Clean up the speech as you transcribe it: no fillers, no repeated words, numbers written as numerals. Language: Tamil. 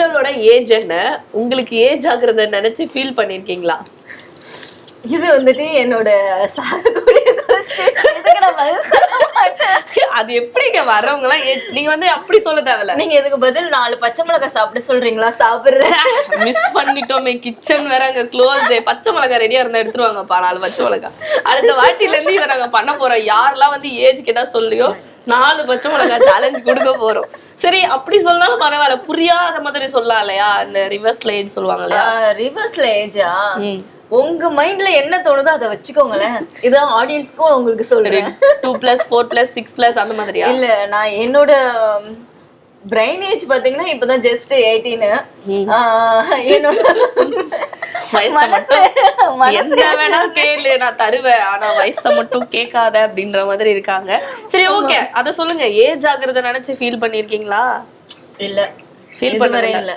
உங்களோட ஏஜ் என்ன, உங்களுக்கு ஏஜ் ஆகுறத நினைச்சு ஃபீல் பண்ணிருக்கீங்களா? இது வந்துட்டு என்னோட சாகக்கூடிய அது எப்படிங்க வர்றவங்க எல்லாம் ஏஜ் நீங்க வந்து அப்படி சொல்ல தேவையில்ல. நீங்க இதுக்கு பதில் 4 பச்சை மிளகாய் சாப்பிட சொல்றீங்களா? சாப்பிடுறேன். மிஸ் பண்ணிட்டோமே, கிச்சன் வேற அங்க க்ளோஸ். பச்சை மிளகாய் ரெடியா இருந்தா எடுத்துருவாங்கப்பா 4 பச்சை மிளகாய். அடுத்த வாட்டில இருந்து இதை நாங்க பண்ண போறோம். யாரெல்லாம் வந்து ஏஜ் கேட்டா சொல்லியோ 4 பச்சை மிளகாய் சேலஞ்ச் கொடுக்க போறோம். சரி, அப்படி சொன்னாலும் பரவாயில்ல, புரியாத மாதிரி சொல்லலாம் இல்லையா? இந்த ரிவர்ஸ்ல ஏஜ் சொல்லுவாங்க இல்லையா? ரிவர்ஸ்ல ஏஜா? உங்க மைண்ட்ல என்ன தோணுதோ அதை வச்சுக்கோங்களேன். இதான் ஆடியன்ஸ்க்கும் உங்களுக்கு சொல்றேன். 2+, 4+, 6+ அந்த மாதிரியா? இல்ல, நான் என்னோட பிரெயின் ஏஜ் பாத்தீங்கன்னா இப்பதான் ஜஸ்ட் 18. என்னோட வயசை மட்டும் என்ன வேணா கேளு, நான் தருவேன், ஆனா வயசை மட்டும் கேட்காத அப்படின்ற மாதிரி இருக்காங்க. சரி, ஓகே, அத சொல்லுங்க. ஏஜ் ஆகுறத நினைச்சு ஃபீல் பண்ணிருக்கீங்களா? இல்ல, ஃபீல் பண்ணவே இல்ல.